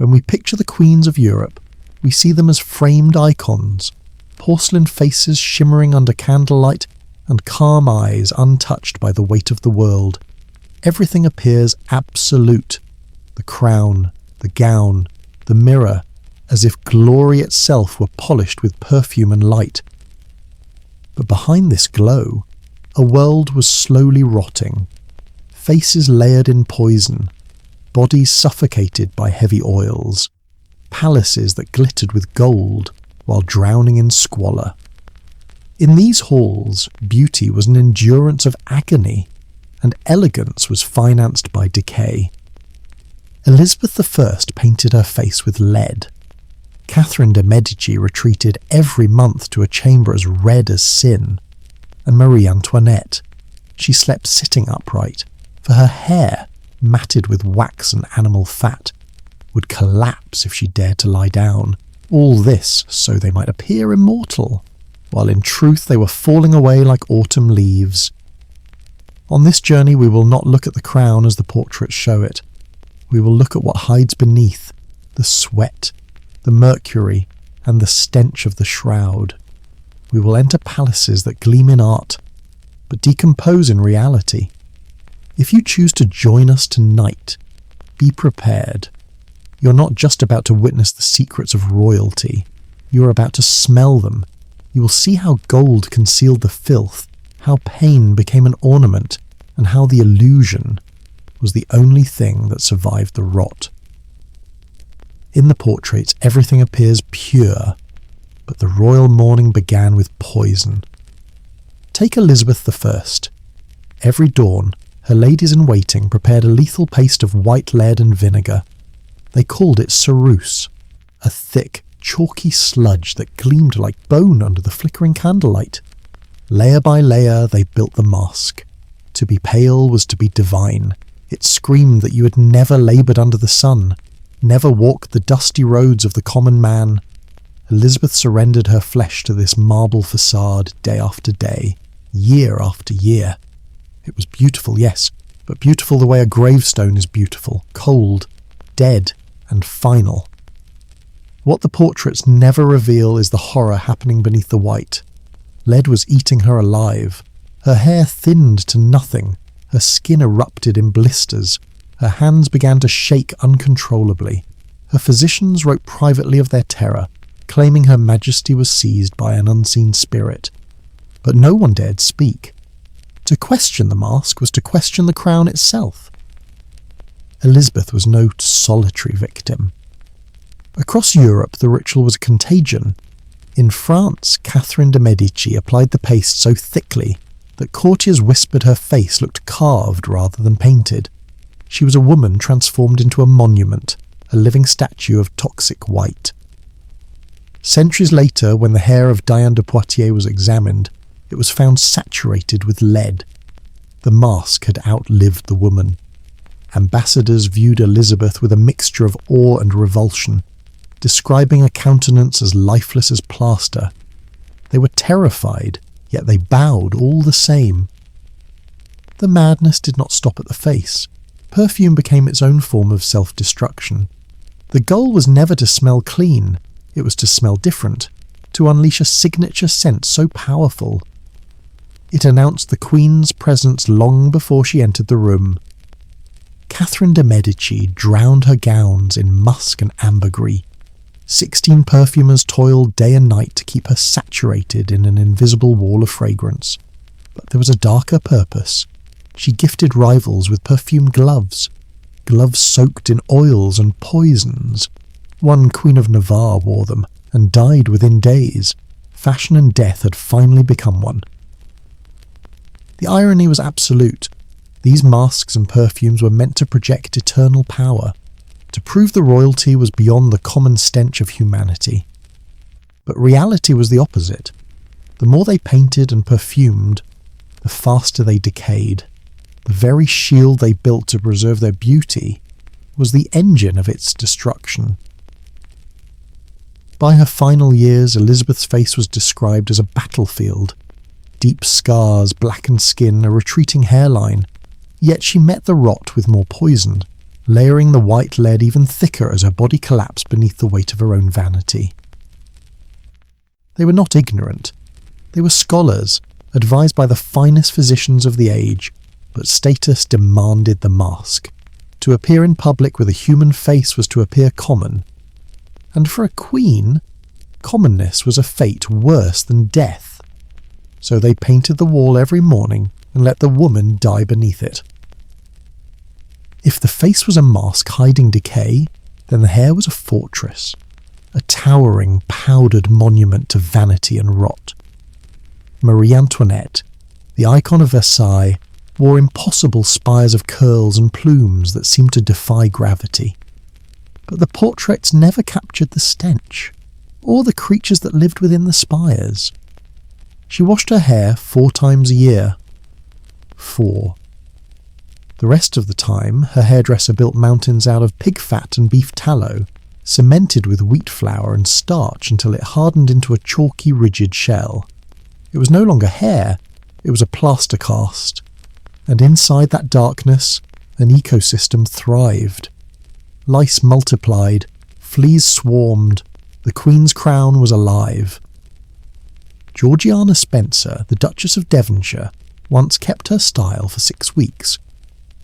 When we picture the queens of Europe, we see them as framed icons, porcelain faces shimmering under candlelight and calm eyes untouched by the weight of the world. Everything appears absolute. The crown, the gown, the mirror, as if glory itself were polished with perfume and light. But behind this glow, a world was slowly rotting. Faces layered in poison, bodies suffocated by heavy oils, palaces that glittered with gold while drowning in squalor. In these halls, beauty was an endurance of agony, and elegance was financed by decay. Elizabeth I painted her face with lead. Catherine de' Medici retreated every month to a chamber as red as sin. And Marie Antoinette, she slept sitting upright, for her hair, matted with wax and animal fat, would collapse if she dared to lie down. All this so they might appear immortal, while in truth they were falling away like autumn leaves. On this journey we will not look at the crown as the portraits show it. We will look at what hides beneath, the sweat, the mercury, and the stench of the shroud. We will enter palaces that gleam in art, but decompose in reality. If you choose to join us tonight, be prepared. You're not just about to witness the secrets of royalty. You are about to smell them. You will see how gold concealed the filth, how pain became an ornament, and how the illusion was the only thing that survived the rot. In the portraits, everything appears pure, but the royal mourning began with poison. Take Elizabeth I. Every dawn, her ladies-in-waiting prepared a lethal paste of white lead and vinegar. They called it ceruse, a thick, chalky sludge that gleamed like bone under the flickering candlelight. Layer by layer, they built the mask. To be pale was to be divine. It screamed that you had never laboured under the sun, never walked the dusty roads of the common man. Elizabeth surrendered her flesh to this marble facade day after day, year after year. It was beautiful, yes, but beautiful the way a gravestone is beautiful, cold, dead, and final. What the portraits never reveal is the horror happening beneath the white. Lead was eating her alive. Her hair thinned to nothing. Her skin erupted in blisters. Her hands began to shake uncontrollably. Her physicians wrote privately of their terror, claiming Her Majesty was seized by an unseen spirit. But no one dared speak. To question the mask was to question the crown itself. Elizabeth was no solitary victim. Across Europe, the ritual was a contagion. In France, Catherine de' Medici applied the paste so thickly that courtiers whispered her face looked carved rather than painted. She was a woman transformed into a monument, a living statue of toxic white. Centuries later, when the hair of Diane de Poitiers was examined, it was found saturated with lead. The mask had outlived the woman. Ambassadors viewed Elizabeth with a mixture of awe and revulsion, describing a countenance as lifeless as plaster. They were terrified, yet they bowed all the same. The madness did not stop at the face. Perfume became its own form of self-destruction. The goal was never to smell clean, it was to smell different, to unleash a signature scent so powerful. It announced the Queen's presence long before she entered the room. Catherine de' Medici drowned her gowns in musk and ambergris. 16 perfumers toiled day and night to keep her saturated in an invisible wall of fragrance. But there was a darker purpose. She gifted rivals with perfume gloves, gloves soaked in oils and poisons. One Queen of Navarre wore them and died within days. Fashion and death had finally become one. The irony was absolute. These masks and perfumes were meant to project eternal power, to prove the royalty was beyond the common stench of humanity. But reality was the opposite. The more they painted and perfumed, the faster they decayed. The very shield they built to preserve their beauty was the engine of its destruction. By her final years, Elizabeth's face was described as a battlefield. Deep scars, blackened skin, a retreating hairline. Yet she met the rot with more poison. layering the white lead even thicker as her body collapsed beneath the weight of her own vanity. They were not ignorant. They were scholars, advised by the finest physicians of the age, but status demanded the mask. To appear in public with a human face was to appear common. And for a queen, commonness was a fate worse than death. So they painted the wall every morning and let the woman die beneath it. If the face was a mask hiding decay, then the hair was a fortress, a towering, powdered monument to vanity and rot. Marie Antoinette, the icon of Versailles, wore impossible spires of curls and plumes that seemed to defy gravity. But the portraits never captured the stench, or the creatures that lived within the spires. She washed her hair 4 times a year. 4. The rest of the time, her hairdresser built mountains out of pig fat and beef tallow, cemented with wheat flour and starch until it hardened into a chalky, rigid shell. It was no longer hair, it was a plaster cast. And inside that darkness, an ecosystem thrived. Lice multiplied, fleas swarmed, the Queen's crown was alive. Georgiana Spencer, the Duchess of Devonshire, once kept her style for 6 weeks,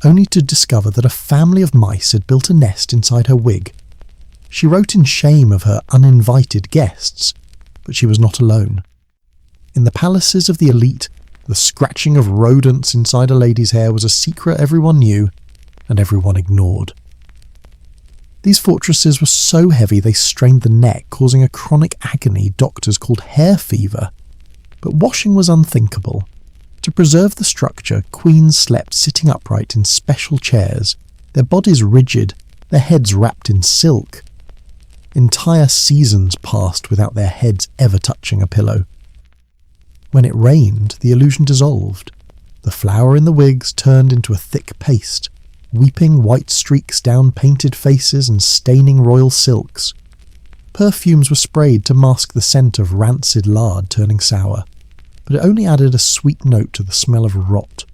only to discover that a family of mice had built a nest inside her wig. She wrote in shame of her uninvited guests, but she was not alone. In the palaces of the elite, the scratching of rodents inside a lady's hair was a secret everyone knew and everyone ignored. These fortresses were so heavy they strained the neck, causing a chronic agony doctors called hair fever. But washing was unthinkable. To preserve the structure, queens slept sitting upright in special chairs, their bodies rigid, their heads wrapped in silk. Entire seasons passed without their heads ever touching a pillow. When it rained, the illusion dissolved. The flour in the wigs turned into a thick paste, weeping white streaks down painted faces and staining royal silks. Perfumes were sprayed to mask the scent of rancid lard turning sour, but it only added a sweet note to the smell of rot.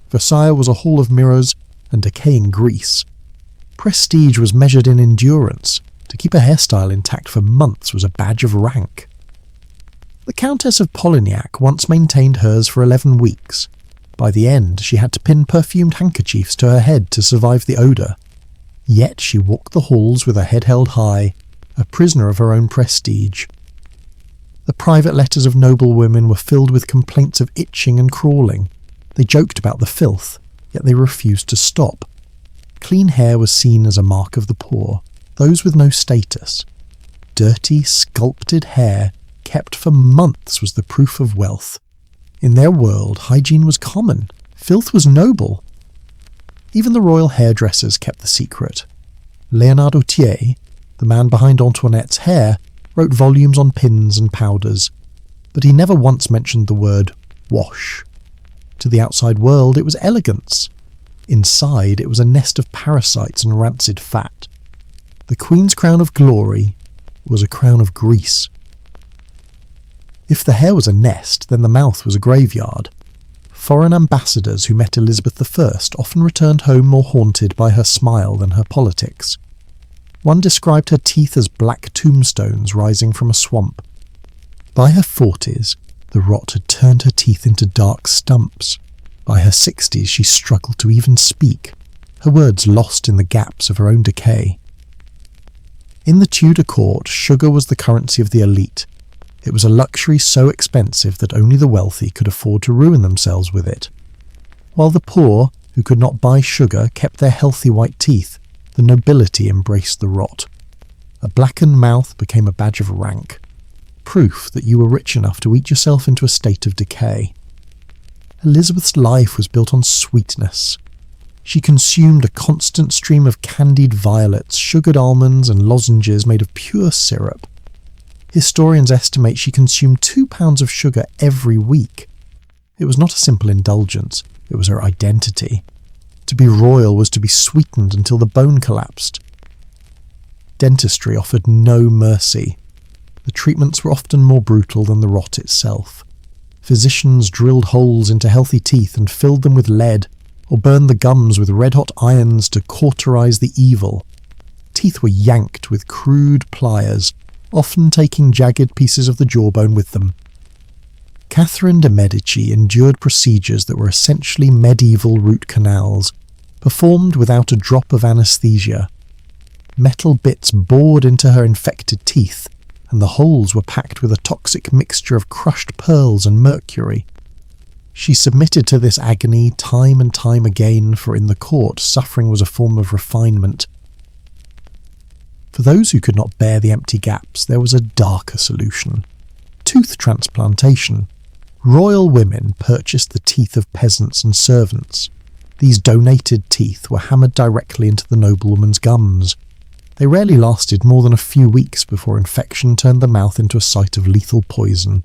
Versailles was a hall of mirrors and decaying grease. Prestige was measured in endurance. To keep a hairstyle intact for months was a badge of rank. The Countess of Polignac once maintained hers for 11 weeks. By the end, she had to pin perfumed handkerchiefs to her head to survive the odour. Yet she walked the halls with her head held high, a prisoner of her own prestige. The private letters of noble women were filled with complaints of itching and crawling. They joked about the filth, yet they refused to stop. Clean hair was seen as a mark of the poor, those with no status. Dirty, sculpted hair kept for months was the proof of wealth. In their world, hygiene was common, filth was noble. Even the royal hairdressers kept the secret. Léonard Autier, the man behind Antoinette's hair, wrote volumes on pins and powders, but he never once mentioned the word wash. To the outside world, it was elegance. Inside, it was a nest of parasites and rancid fat. The Queen's crown of glory was a crown of grease. If the hair was a nest, then the mouth was a graveyard. Foreign ambassadors who met Elizabeth I often returned home more haunted by her smile than her politics. One described her teeth as black tombstones rising from a swamp. By her 40s, the rot had turned her teeth into dark stumps. By her 60s, she struggled to even speak, her words lost in the gaps of her own decay. In the Tudor court, sugar was the currency of the elite. It was a luxury so expensive that only the wealthy could afford to ruin themselves with it. While the poor, who could not buy sugar, kept their healthy white teeth, the nobility embraced the rot. A blackened mouth became a badge of rank, proof that you were rich enough to eat yourself into a state of decay. Elizabeth's life was built on sweetness. She consumed a constant stream of candied violets, sugared almonds, and lozenges made of pure syrup. Historians estimate she consumed 2 pounds of sugar every week. It was not a simple indulgence, it was her identity. To be royal was to be sweetened until the bone collapsed. Dentistry offered no mercy. The treatments were often more brutal than the rot itself. Physicians drilled holes into healthy teeth and filled them with lead, or burned the gums with red-hot irons to cauterize the evil. Teeth were yanked with crude pliers, often taking jagged pieces of the jawbone with them. Catherine de' Medici endured procedures that were essentially medieval root canals, performed without a drop of anesthesia. Metal bits bored into her infected teeth, and the holes were packed with a toxic mixture of crushed pearls and mercury. She submitted to this agony time and time again, for in the court suffering was a form of refinement. For those who could not bear the empty gaps, there was a darker solution: tooth transplantation. Royal women purchased the teeth of peasants and servants. These donated teeth were hammered directly into the noblewoman's gums. They rarely lasted more than a few weeks before infection turned the mouth into a site of lethal poison.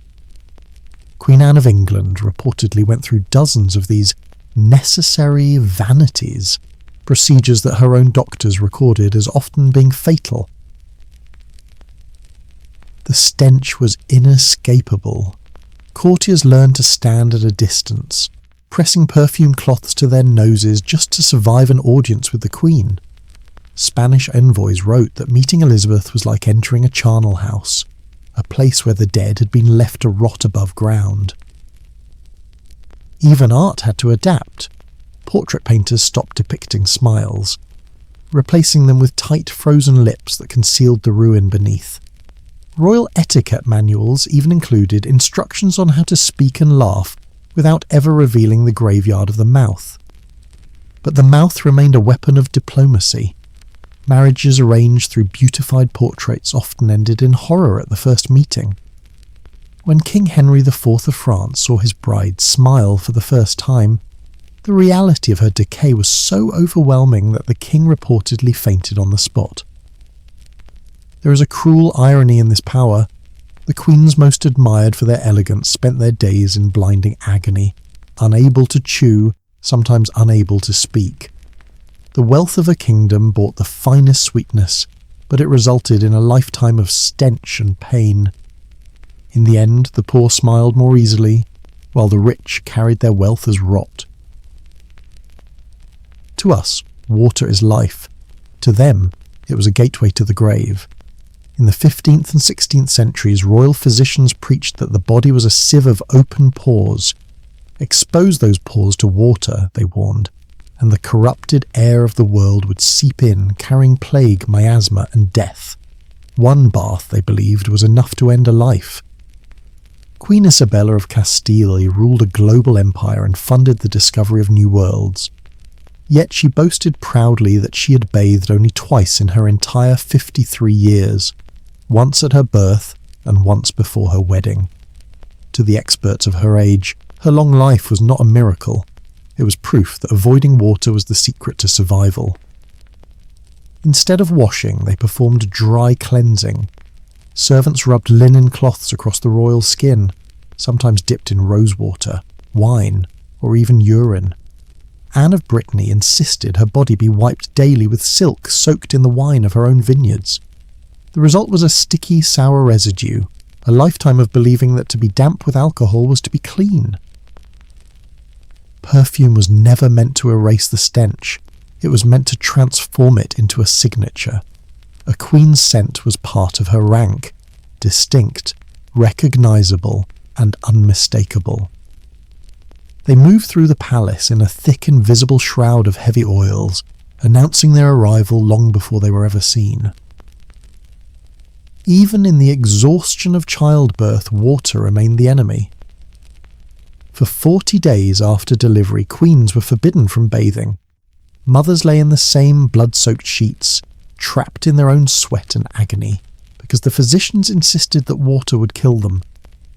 Queen Anne of England reportedly went through dozens of these necessary vanities, procedures that her own doctors recorded as often being fatal. The stench was inescapable. Courtiers learned to stand at a distance, pressing perfume cloths to their noses just to survive an audience with the Queen. Spanish envoys wrote that meeting Elizabeth was like entering a charnel house, a place where the dead had been left to rot above ground. Even art had to adapt. Portrait painters stopped depicting smiles, replacing them with tight frozen lips that concealed the ruin beneath. Royal etiquette manuals even included instructions on how to speak and laugh without ever revealing the graveyard of the mouth. But the mouth remained a weapon of diplomacy. Marriages arranged through beautified portraits often ended in horror at the first meeting. When King Henry IV of France saw his bride smile for the first time, the reality of her decay was so overwhelming that the king reportedly fainted on the spot. There is a cruel irony in this power. The queens most admired for their elegance spent their days in blinding agony, unable to chew, sometimes unable to speak. The wealth of a kingdom brought the finest sweetness, but it resulted in a lifetime of stench and pain. In the end, the poor smiled more easily, while the rich carried their wealth as rot. To us, water is life. To them, it was a gateway to the grave. In the 15th and 16th centuries, royal physicians preached that the body was a sieve of open pores. Expose those pores to water, they warned, and the corrupted air of the world would seep in, carrying plague, miasma, and death. One bath, they believed, was enough to end a life. Queen Isabella of Castile ruled a global empire and funded the discovery of new worlds. Yet she boasted proudly that she had bathed only twice in her entire 53 years, once at her birth and once before her wedding. To the experts of her age, her long life was not a miracle. It was proof that avoiding water was the secret to survival. Instead of washing, they performed dry cleansing. Servants rubbed linen cloths across the royal skin, sometimes dipped in rosewater, wine, or even urine. Anne of Brittany insisted her body be wiped daily with silk soaked in the wine of her own vineyards. The result was a sticky, sour residue, a lifetime of believing that to be damp with alcohol was to be clean. Perfume was never meant to erase the stench. It was meant to transform it into a signature. A queen's scent was part of her rank, distinct, recognizable, and unmistakable. They moved through the palace in a thick invisible shroud of heavy oils, announcing their arrival long before they were ever seen. Even in the exhaustion of childbirth, water remained the enemy. For 40 days after delivery, queens were forbidden from bathing. Mothers lay in the same blood-soaked sheets, trapped in their own sweat and agony, because the physicians insisted that water would kill them.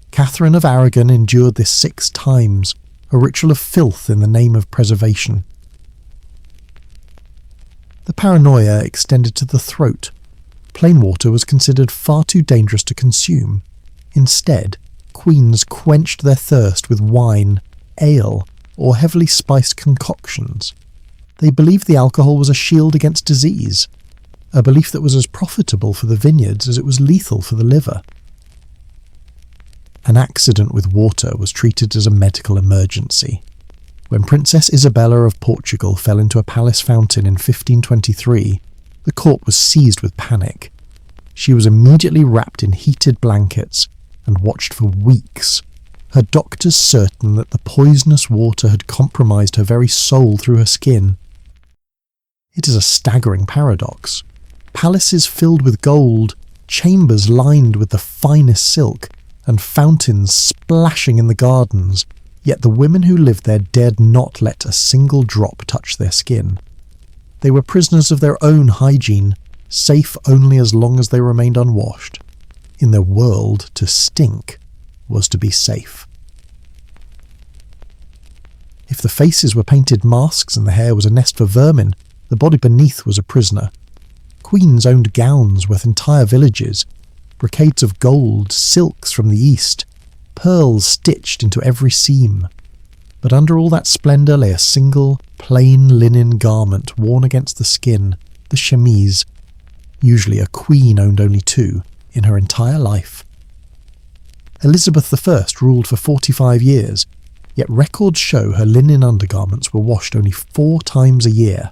Catherine of Aragon endured this 6 times, a ritual of filth in the name of preservation. The paranoia extended to the throat. Plain water was considered far too dangerous to consume. Instead, queens quenched their thirst with wine, ale, or heavily spiced concoctions. They believed the alcohol was a shield against disease, a belief that was as profitable for the vineyards as it was lethal for the liver. An accident with water was treated as a medical emergency. When Princess Isabella of Portugal fell into a palace fountain in 1523, the court was seized with panic. She was immediately wrapped in heated blankets and watched for weeks, her doctors certain that the poisonous water had compromised her very soul through her skin. It is a staggering paradox. Palaces filled with gold, chambers lined with the finest silk, and fountains splashing in the gardens, yet the women who lived there dared not let a single drop touch their skin. They were prisoners of their own hygiene, safe only as long as they remained unwashed. In their world, to stink was to be safe. If the faces were painted masks and the hair was a nest for vermin, the body beneath was a prisoner. Queens owned gowns worth entire villages, brocades of gold, silks from the east, pearls stitched into every seam. But under all that splendour lay a single, plain linen garment worn against the skin, the chemise. Usually a queen owned only two in her entire life. Elizabeth I ruled for 45 years, yet records show her linen undergarments were washed only 4 times a year.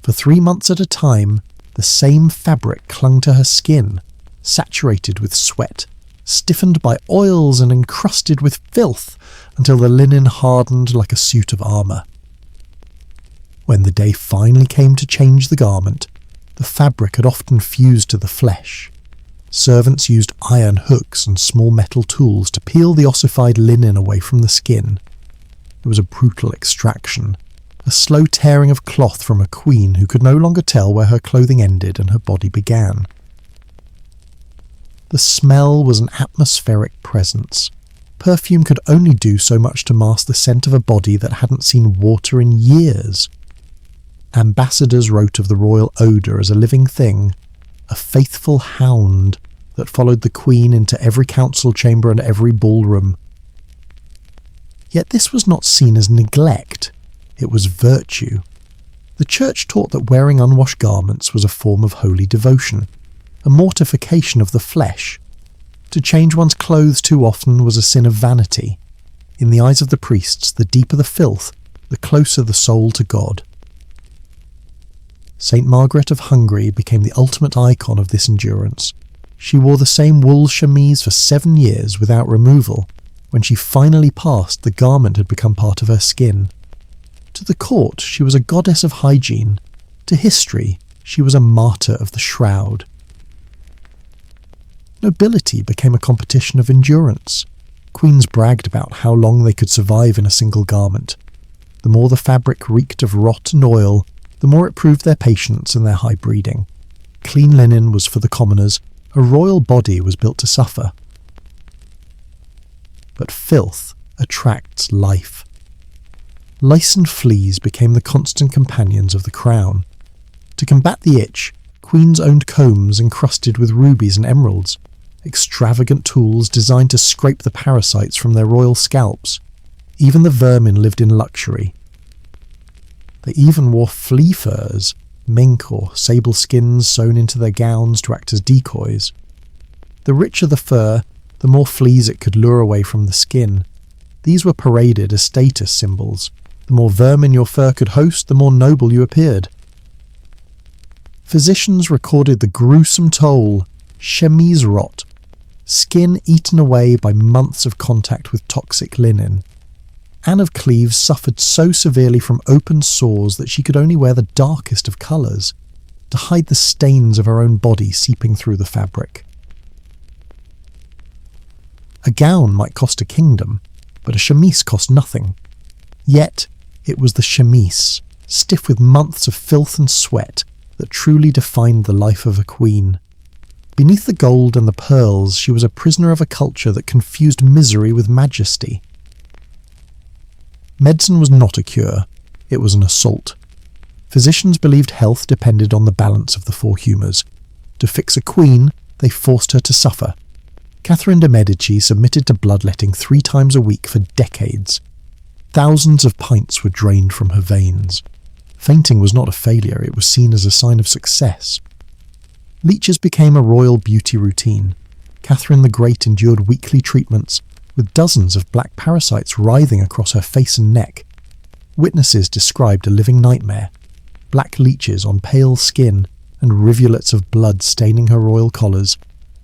For 3 months at a time, the same fabric clung to her skin, saturated with sweat, stiffened by oils and encrusted with filth, until the linen hardened like a suit of armour. When the day finally came to change the garment, the fabric had often fused to the flesh. Servants used iron hooks and small metal tools to peel the ossified linen away from the skin. It was a brutal extraction, a slow tearing of cloth from a queen who could no longer tell where her clothing ended and her body began. The smell was an atmospheric presence. Perfume could only do so much to mask the scent of a body that hadn't seen water in years. Ambassadors wrote of the royal odour as a living thing, a faithful hound that followed the queen into every council chamber and every ballroom. Yet this was not seen as neglect, it was virtue. The church taught that wearing unwashed garments was a form of holy devotion, a mortification of the flesh. To change one's clothes too often was a sin of vanity. In the eyes of the priests, the deeper the filth, the closer the soul to God. St. Margaret of Hungary became the ultimate icon of this endurance. She wore the same wool chemise for 7 years without removal. When she finally passed, the garment had become part of her skin. To the court, she was a goddess of hygiene. To history, she was a martyr of the Shroud. Nobility became a competition of endurance. Queens bragged about how long they could survive in a single garment. The more the fabric reeked of rot and oil, the more it proved their patience and their high breeding. Clean linen was for the commoners, a royal body was built to suffer. But filth attracts life. Lice and fleas became the constant companions of the crown. To combat the itch, queens owned combs encrusted with rubies and emeralds, extravagant tools designed to scrape the parasites from their royal scalps. Even the vermin lived in luxury. They even wore flea furs, mink or sable skins sewn into their gowns to act as decoys. The richer the fur, the more fleas it could lure away from the skin. These were paraded as status symbols. The more vermin your fur could host, the more noble you appeared. Physicians recorded the gruesome toll, chemise rot, skin eaten away by months of contact with toxic linen. Anne of Cleves suffered so severely from open sores that she could only wear the darkest of colours, to hide the stains of her own body seeping through the fabric. A gown might cost a kingdom, but a chemise cost nothing. Yet it was the chemise, stiff with months of filth and sweat, that truly defined the life of a queen. Beneath the gold and the pearls, she was a prisoner of a culture that confused misery with majesty. Medicine was not a cure, it was an assault. Physicians believed health depended on the balance of the 4 humours. To fix a queen, they forced her to suffer. Catherine de' Medici submitted to bloodletting 3 times a week for decades. Thousands of pints were drained from her veins. Fainting was not a failure, it was seen as a sign of success. Leeches became a royal beauty routine. Catherine the Great endured weekly treatments, with dozens of black parasites writhing across her face and neck. Witnesses described a living nightmare, black leeches on pale skin and rivulets of blood staining her royal collars.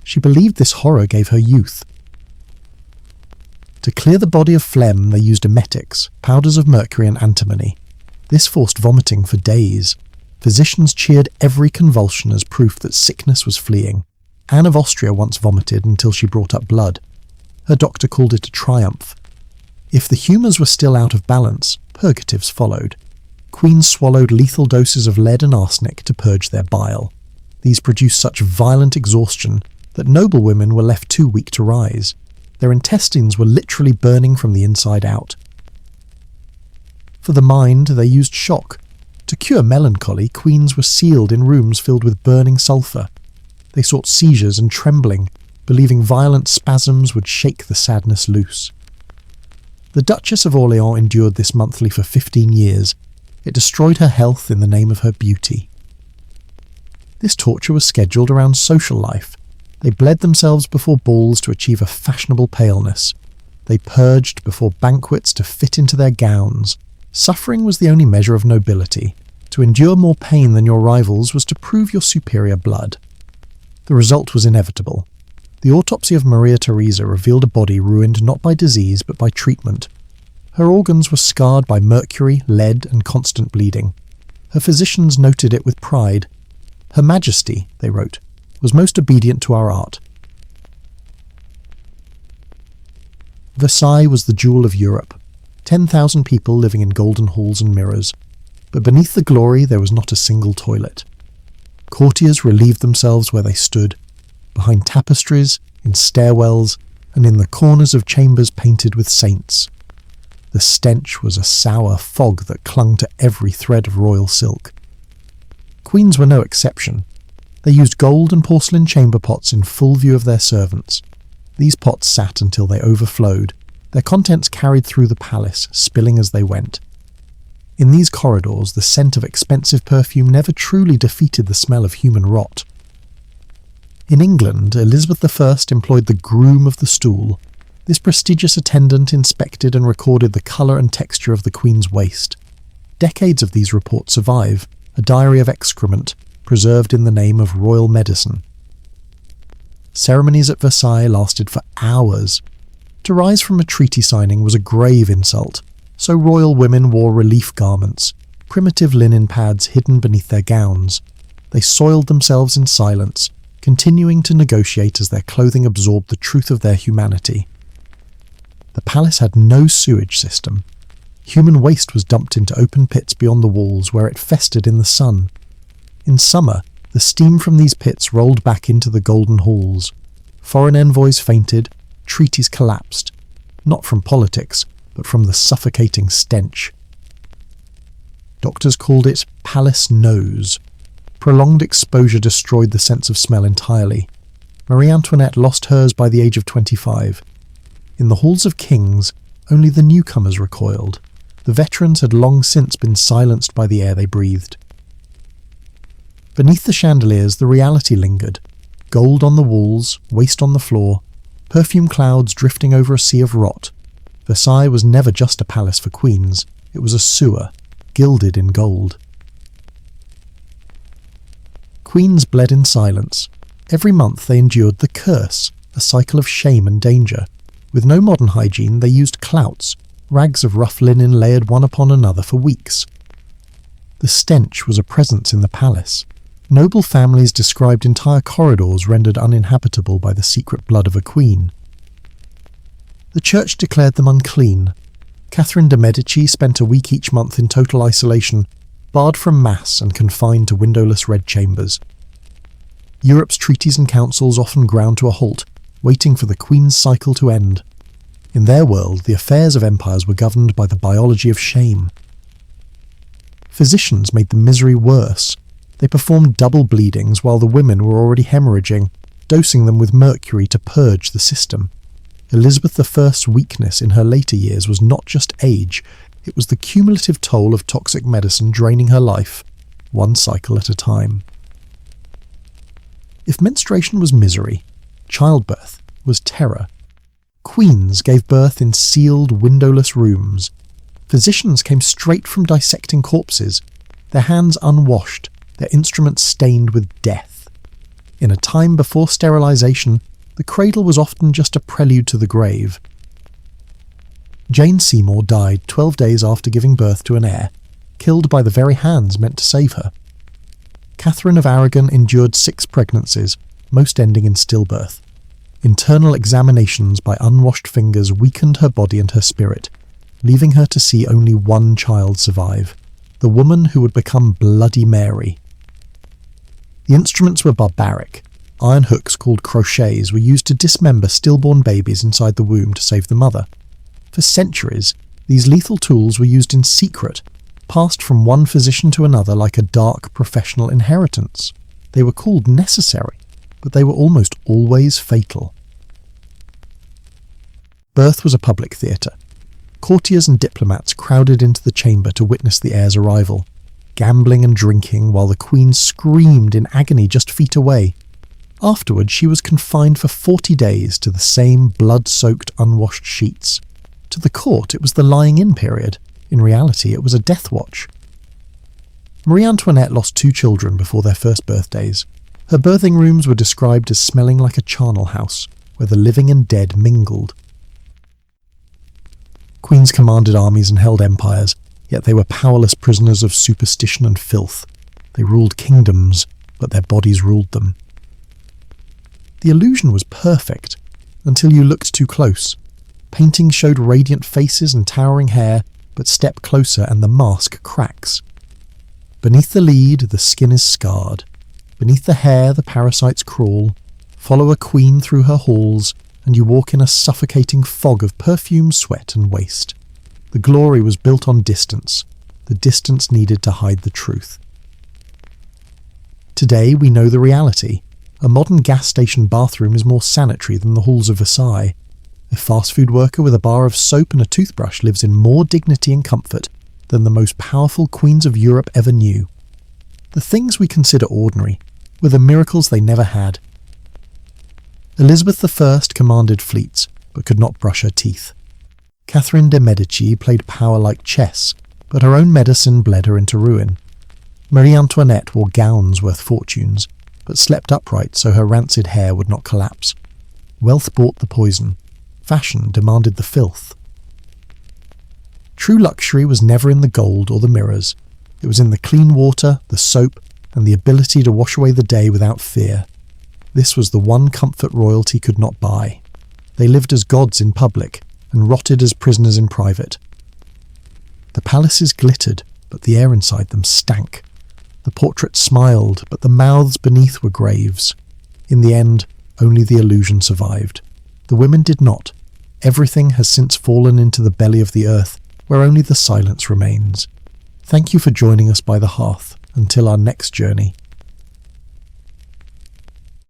She believed this horror gave her youth. To clear the body of phlegm, they used emetics, powders of mercury and antimony. This forced vomiting for days. Physicians cheered every convulsion as proof that sickness was fleeing. Anne of Austria once vomited until she brought up blood. Her doctor called it a triumph. If the humours were still out of balance, purgatives followed. Queens swallowed lethal doses of lead and arsenic to purge their bile. These produced such violent exhaustion that noble women were left too weak to rise. Their intestines were literally burning from the inside out. For the mind, they used shock. To cure melancholy, queens were sealed in rooms filled with burning sulphur. They sought seizures and trembling, believing violent spasms would shake the sadness loose. The Duchess of Orleans endured this monthly for 15 years. It destroyed her health in the name of her beauty. This torture was scheduled around social life. They bled themselves before balls to achieve a fashionable paleness. They purged before banquets to fit into their gowns. Suffering was the only measure of nobility. To endure more pain than your rivals was to prove your superior blood. The result was inevitable. The autopsy of Maria Theresa revealed a body ruined not by disease but by treatment. Her organs were scarred by mercury, lead, and constant bleeding. Her physicians noted it with pride. Her Majesty, they wrote, was most obedient to our art. Versailles was the jewel of Europe. 10,000 people living in golden halls and mirrors. But beneath the glory there was not a single toilet. Courtiers relieved themselves where they stood, behind tapestries, in stairwells, and in the corners of chambers painted with saints. The stench was a sour fog that clung to every thread of royal silk. Queens were no exception. They used gold and porcelain chamber pots in full view of their servants. These pots sat until they overflowed, their contents carried through the palace, spilling as they went. In these corridors, the scent of expensive perfume never truly defeated the smell of human rot. In England, Elizabeth I employed the groom of the stool. This prestigious attendant inspected and recorded the colour and texture of the Queen's waist. Decades of these reports survive, a diary of excrement, preserved in the name of royal medicine. Ceremonies at Versailles lasted for hours. To rise from a treaty signing was a grave insult, so royal women wore relief garments, primitive linen pads hidden beneath their gowns. They soiled themselves in silence, continuing to negotiate as their clothing absorbed the truth of their humanity. The palace had no sewage system. Human waste was dumped into open pits beyond the walls where it festered in the sun. In summer, the steam from these pits rolled back into the golden halls. Foreign envoys fainted, treaties collapsed, not from politics, but from the suffocating stench. Doctors called it palace nose. Prolonged exposure destroyed the sense of smell entirely. Marie Antoinette lost hers by the age of 25. In the halls of kings, only the newcomers recoiled. The veterans had long since been silenced by the air they breathed. Beneath the chandeliers, the reality lingered. Gold on the walls, waste on the floor, perfume clouds drifting over a sea of rot. Versailles was never just a palace for queens. It was a sewer, gilded in gold. Queens bled in silence. Every month they endured the curse, a cycle of shame and danger. With no modern hygiene, they used clouts, rags of rough linen layered one upon another for weeks. The stench was a presence in the palace. Noble families described entire corridors rendered uninhabitable by the secret blood of a queen. The church declared them unclean. Catherine de' Medici spent a week each month in total isolation, barred from mass and confined to windowless red chambers. Europe's treaties and councils often ground to a halt, waiting for the queen's cycle to end. In their world, the affairs of empires were governed by the biology of shame. Physicians made the misery worse. They performed double bleedings while the women were already hemorrhaging, dosing them with mercury to purge the system. Elizabeth I's weakness in her later years was not just age, it was the cumulative toll of toxic medicine draining her life, one cycle at a time. If menstruation was misery, childbirth was terror. Queens gave birth in sealed, windowless rooms. Physicians came straight from dissecting corpses, their hands unwashed, their instruments stained with death. In a time before sterilization, the cradle was often just a prelude to the grave. Jane Seymour died 12 days after giving birth to an heir, killed by the very hands meant to save her. Catherine of Aragon endured 6 pregnancies, most ending in stillbirth. Internal examinations by unwashed fingers weakened her body and her spirit, leaving her to see only one child survive, the woman who would become Bloody Mary. The instruments were barbaric. Iron hooks called crochets were used to dismember stillborn babies inside the womb to save the mother. For centuries, these lethal tools were used in secret, passed from one physician to another like a dark professional inheritance. They were called necessary, but they were almost always fatal. Birth was a public theatre. Courtiers and diplomats crowded into the chamber to witness the heir's arrival, gambling and drinking while the queen screamed in agony just feet away. Afterwards, she was confined for 40 days to the same blood-soaked, unwashed sheets. To the court, it was the lying-in period. In reality, it was a death watch. Marie Antoinette lost 2 children before their first birthdays. Her birthing rooms were described as smelling like a charnel house, where the living and dead mingled. Queens commanded armies and held empires, yet they were powerless prisoners of superstition and filth. They ruled kingdoms, but their bodies ruled them. The illusion was perfect, until you looked too close. Paintings showed radiant faces and towering hair, but step closer and the mask cracks. Beneath the lid, the skin is scarred. Beneath the hair, the parasites crawl. Follow a queen through her halls, and you walk in a suffocating fog of perfume, sweat, and waste. The glory was built on distance. The distance needed to hide the truth. Today we know the reality. A modern gas station bathroom is more sanitary than the halls of Versailles. A fast food worker with a bar of soap and a toothbrush lives in more dignity and comfort than the most powerful queens of Europe ever knew. The things we consider ordinary were the miracles they never had. Elizabeth I commanded fleets, but could not brush her teeth. Catherine de' Medici played power like chess, but her own medicine bled her into ruin. Marie Antoinette wore gowns worth fortunes, but slept upright so her rancid hair would not collapse. Wealth bought the poison. Fashion demanded the filth. True luxury was never in the gold or the mirrors. It was in the clean water, the soap, and the ability to wash away the day without fear. This was the one comfort royalty could not buy. They lived as gods in public, and rotted as prisoners in private. The palaces glittered, but the air inside them stank. The portraits smiled, but the mouths beneath were graves. In the end, only the illusion survived. The women did not. Everything has since fallen into the belly of the earth, where only the silence remains. Thank you for joining us by the hearth. Until our next journey.